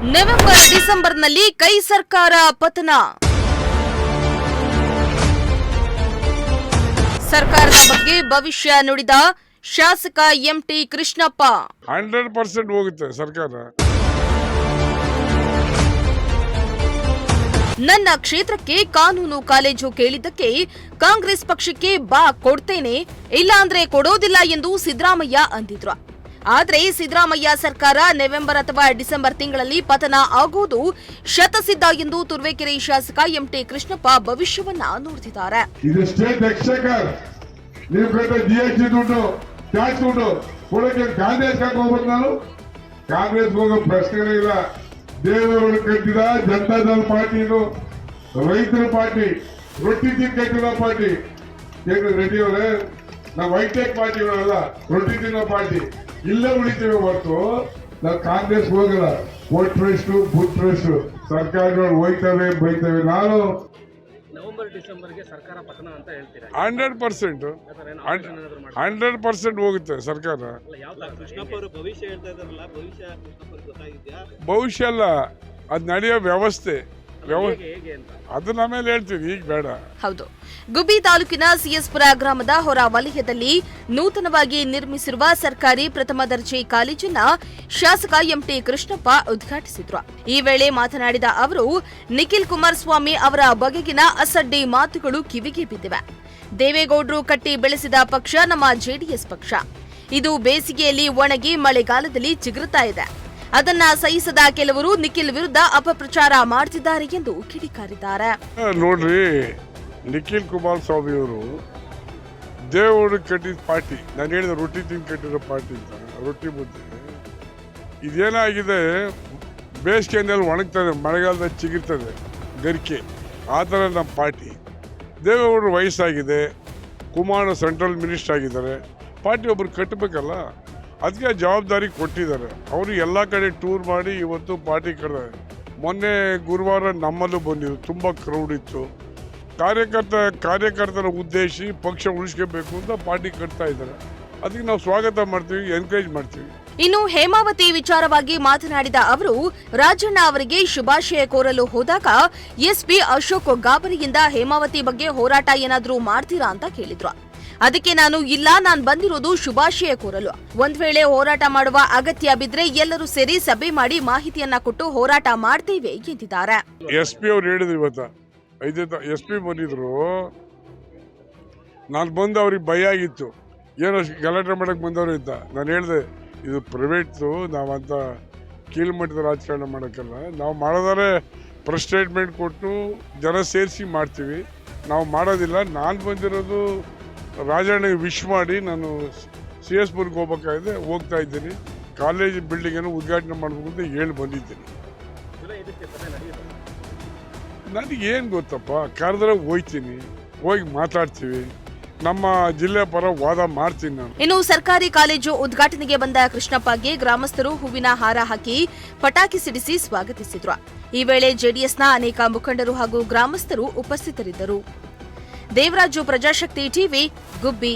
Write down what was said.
November ಡಿಸೆಂಬರ್ನಲ್ಲಿ ಕೈ ಸರ್ಕಾರ ಪತನ. ಸರ್ಕಾರದ ಬಗ್ಗೆ ಭವಿಷ್ಯ ನುಡಿದ ಶಾಸಕ ಎಂಟಿ ಕೃಷ್ಣಪ್ಪ. 100% ಹೋಗುತ್ತೆ ಸರ್ಕಾರ. ನನ್ನ ಕ್ಷೇತ್ರಕ್ಕೆ ಕಾನೂನು ಕಾಲೇಜು ಕೇಳಿದ್ದಕ್ಕೆ ಕಾಂಗ್ರೆಸ್ ಪಕ್ಷಕ್ಕೆ ಬಾ ಕೊಡ್ತೇನೆ, ಇಲ್ಲ ಅಂದ್ರೆ ಕೊಡೋದಿಲ್ಲ ಎಂದು ಸಿದ್ದರಾಮಯ್ಯ ಅಂದಿದ್ರು. ಆದ್ರೆ ಸಿದ್ದರಾಮಯ್ಯ ಸರ್ಕಾರ ನವೆಂಬರ್ ಅಥವಾ ಡಿಸೆಂಬರ್ ತಿಂಗಳಲ್ಲಿ ಪತನ ಆಗುವುದು ಶತಸಿದ್ಧ ಎಂದು ತುರುವೇಕೆರೆ ಶಾಸಕ ಎಂಟಿ ಕೃಷ್ಣಪ್ಪ ಭವಿಷ್ಯವನ್ನ ನುಡಿದಿದ್ದಾರೆ. ಇದು ಸ್ಟೇಟ್ ಎಕ್ಸ್ಚೇಕರ್, ನೀವು ಕಟ್ಟ ಜಿಎಸ್ಟಿ ದುಡ್ಡು, ಟ್ಯಾಕ್ಸ್ ದುಡ್ಡು ಕೊಡೋಕೆ ಕಾಂಗ್ರೆಸ್ ಹೋಗ್ಬೇಕು. ನಾನು ಕಾಂಗ್ರೆಸ್ ಹೋಗೋ ಪ್ರಶ್ನೆನೇ ಇಲ್ಲ. ದೇವೇಗೌಡ ಕಟ್ಟಿದ ಜನತಾದಳ ಪಾರ್ಟಿ, ರೈತರ ಪಾರ್ಟಿ, ರೊಟ್ಟಿ ತಿನ್ ಕಟ್ಟಿದ ಪಾರ್ಟಿ. ರೆಡ್ಡಿ ಅವರೇ, ನಾವು ಹೈಟೆಕ್ ಪಾರ್ಟಿಗಳಲ್ಲ, ರೊಟ್ಟಿ ತಿನ್ನೋ ಪಾರ್ಟಿ. ಇಲ್ಲೇ ಉಳಿತೀವಿ ಹೊರತು ನಾವು ಕಾಂಗ್ರೆಸ್ ಹೋಗಲ್ಲ. ಕೊಟ್ರಷ್ಟು ಬುಟ್ರಷ್ಟು ಸರ್ಕಾರಗಳು ಹೋಯ್ತವೆ ಬೈತವೆ. ನಾನು ನವೆಂಬರ್ ಡಿಸೆಂಬರ್ಗೆ ಸರ್ಕಾರ ಪತನ ಅಂತ ಹೇಳ್ತೀರಾ? 100% ಹೋಗುತ್ತೆ ಸರ್ಕಾರ. ಕೃಷ್ಣಪ್ಪ ಅವರು ಭವಿಷ್ಯ ಹೇಳ್ತಾ ಇದಾರಲ್ಲ, ಭವಿಷ್ಯ ಕೃಷ್ಣಪ್ಪ ಗೊತ್ತಾಗಿದ್ಯಾ? ಭವಿಷ್ಯ ಅಲ್ಲ, ಅದು ನಡೆಯೋ ವ್ಯವಸ್ಥೆ ಹೇಗೆ ಅಂತ ಅದನ್ನ ಆಮೇಲೆ ಹೇಳ್ತೀವಿ, ಈಗ ಬೇಡ. ಹೌದು, ಗುಬ್ಬಿ ತಾಲೂಕಿನ ಸಿಎಸ್ಪುರ ಗ್ರಾಮದ ಹೊರ ವಲಯದಲ್ಲಿ ನೂತನವಾಗಿ ನಿರ್ಮಿಸಿರುವ ಸರ್ಕಾರಿ ಪ್ರಥಮ ದರ್ಜೆ ಕಾಲೇಜನ್ನ ಶಾಸಕ ಎಂಟಿ ಕೃಷ್ಣಪ್ಪ ಉದ್ಘಾಟಿಸಿದ್ರು. ಈ ವೇಳೆ ಮಾತನಾಡಿದ ಅವರು, ನಿಖಿಲ್ ಕುಮಾರಸ್ವಾಮಿ ಅವರ ಬಗೆಗಿನ ಅಸಡ್ಡೆ ಮಾತುಗಳು ಕಿವಿಗೆ ಬಿದ್ದಿವೆ. ದೇವೇಗೌಡರು ಕಟ್ಟಿ ಬೆಳೆಸಿದ ಪಕ್ಷ ನಮ್ಮ ಜೆಡಿಎಸ್ ಪಕ್ಷ. ಇದು ಬೇಸಿಗೆಯಲ್ಲಿ ಒಣಗಿ ಮಳೆಗಾಲದಲ್ಲಿ ಚಿಗುರುತ್ತಾ ಇದೆ. ಅದನ್ನ ಸಹಿಸದ ಕೆಲವರು ನಿಖಿಲ್ ವಿರುದ್ಧ ಅಪಪ್ರಚಾರ ಮಾಡ್ತಿದ್ದಾರೆ ಎಂದು ಕಿಡಿಕಾರಿದ್ದಾರೆ. ನೋಡ್ರಿ, ನಿಖಿಲ್ ಕುಮಾರಸ್ವಾಮಿ ಅವರು ದೇವೇಗೌಡ ಕಟ್ಟಿದ ಪಾರ್ಟಿ, ನಾನು ಹೇಳಿದ ರೊಟ್ಟಿ ತಿಂದು ಕಟ್ಟಿರೋ ಪಾರ್ಟಿ ಅಂತ. ರೊಟ್ಟಿ ಮುದ್ದೆ ಇದೇನಾಗಿದೆ, ಬೇಸಿಗೆಯಲ್ಲಿ ಒಣಗ್ತದೆ, ಮಳೆಗಾಲದಲ್ಲಿ ಚಿಗುರ್ತದೆ ಗರಿಕೆ. ಆ ಥರ ನಮ್ಮ ಪಾರ್ಟಿ. ದೇವೇಗೌಡರು ವಯಸ್ಸಾಗಿದೆ, ಕುಮಾರ ಸೆಂಟ್ರಲ್ ಮಿನಿಸ್ಟರ್ ಆಗಿದ್ದಾರೆ. ಪಾರ್ಟಿ ಒಬ್ರು ಕಟ್ಟಬೇಕಲ್ಲ, ಅದಕ್ಕೆ ಜವಾಬ್ದಾರಿ ಕೊಟ್ಟಿದ್ದಾರೆ. ಅವರು ಎಲ್ಲ ಕಡೆ ಟೂರ್ ಮಾಡಿ ಇವತ್ತು ಪಾರ್ಟಿ ಕರೆದಾರೆ. ಮೊನ್ನೆ ಗುರುವಾರ ನಮ್ಮಲ್ಲೂ ಬಂದಿದ್ರು, ತುಂಬ ಕ್ರೌಡ್ ಇತ್ತು. ಕಾರ್ಯಕರ್ತರ ಉದ್ದೇಶಿ ಪಕ್ಷ ಉಳಿಸ್ಕೋಬೇಕು ಅಂತ ಪಾರ್ಟಿ ಕಟ್ತಾ ಇದ್ದಾರೆ. ಅದಕ್ಕೆ ನಾವು ಸ್ವಾಗತ ಮಾಡ್ತೀವಿ, ಎನ್ಕರೇಜ್ ಮಾಡ್ತೀವಿ. ಇನ್ನು ಹೇಮಾವತಿ ವಿಚಾರವಾಗಿ ಮಾತನಾಡಿದ ಅವರು, ರಾಜಣ್ಣ ಅವರಿಗೆ ಶುಭಾಶಯ ಕೋರಲು ಹೋದಾಗ ಎಸ್ಪಿ ಅಶೋಕ್ ಗಾಬರಿಯಿಂದ ಹೇಮಾವತಿ ಬಗ್ಗೆ ಹೋರಾಟ ಏನಾದ್ರೂ ಮಾಡ್ತೀರಾ ಅಂತ ಕೇಳಿದ್ರು. ಅದಕ್ಕೆ ನಾನು ಇಲ್ಲ, ನಾನು ಬಂದಿರೋದು ಶುಭಾಶಯ ಕೋರಲು. ಒಂದ್ ವೇಳೆ ಹೋರಾಟ ಮಾಡುವ ಅಗತ್ಯ ಬಿದ್ರೆ ಎಲ್ಲರೂ ಸೇರಿ ಸಭೆ ಮಾಡಿ ಮಾಹಿತಿಯನ್ನ ಕೊಟ್ಟು ಹೋರಾಟ ಮಾಡ್ತೇವೆ ಎಂದಿದ್ದಾರೆ. ಎಸ್ಪಿ ಅವ್ರು ಹೇಳಿದ್ರು, ಇವತ್ತ ಎಸ್ಪಿ ಬಂದಿದ್ರು. ನಾನು ಬಂದು ಅವ್ರಿಗೆ ಭಯ ಆಗಿತ್ತು, ಏನೋ ಗಲಾಟೆ ಮಾಡಕ್ ಬಂದವರು ಅಂತ. ನಾನು ಹೇಳಿದೆ, ಇದು ಪ್ರೈವೇಟ್ದು, ನಾವಂತ ಕೀಳ್ಮಟ್ಟದ ರಾಜಕಾರಣ ಮಾಡೋಕ್ಕಲ್ಲ. ನಾವು ಮಾಡೋದಾದ್ರೆ ಪ್ರೆಸ್ ಸ್ಟೇಟ್ಮೆಂಟ್ ಕೊಟ್ಟು ಜನ ಸೇರಿಸಿ ಮಾಡ್ತೀವಿ, ನಾವು ಮಾಡೋದಿಲ್ಲ. ನಾನು ಬಂದಿರೋದು ರಾಜಣ್ಣಗೆ ವಿಶ್ ಮಾಡಿ ನಾನು ಸಿಎಸ್ಪುರ್ಗೆ ಹೋಗ್ಬೇಕಾಗಿದೆ, ಹೋಗ್ತಾ ಇದ್ದೀನಿ. ಕಾಲೇಜ್ ಬಿಲ್ಡಿಂಗನ್ನು ಉದ್ಘಾಟನೆ ಮಾಡಬೇಕು ಅಂತ ಹೇಳಿ ಬಂದಿದ್ದೀನಿ. ನನಗೇನು ಗೊತ್ತಪ್ಪ, ಕರೆದ್ರೆ ಹೋಗ್ತೀನಿ, ಹೋಗಿ ಮಾತಾಡ್ತೀವಿ, ನಮ್ಮ ಜಿಲ್ಲೆ ಪರ ವಾದ ಮಾಡ್ತೀನಿ ನಾನು. ಇನ್ನು ಸರ್ಕಾರಿ ಕಾಲೇಜು ಉದ್ಘಾಟನೆಗೆ ಬಂದ ಕೃಷ್ಣಪ್ಪಗೆ ಗ್ರಾಮಸ್ಥರು ಹೂವಿನ ಹಾರ ಹಾಕಿ ಪಟಾಕಿ ಸಿಡಿಸಿ ಸ್ವಾಗತಿಸಿದ್ರು. ಈ ವೇಳೆ ಜೆಡಿಎಸ್ನ ಅನೇಕ ಮುಖಂಡರು ಹಾಗೂ ಗ್ರಾಮಸ್ಥರು ಉಪಸ್ಥಿತರಿದ್ದರು. ದೇವರಾಜು, ಪ್ರಜಾಶಕ್ತಿ ಟಿವಿ, ಗುಬ್ಬಿ.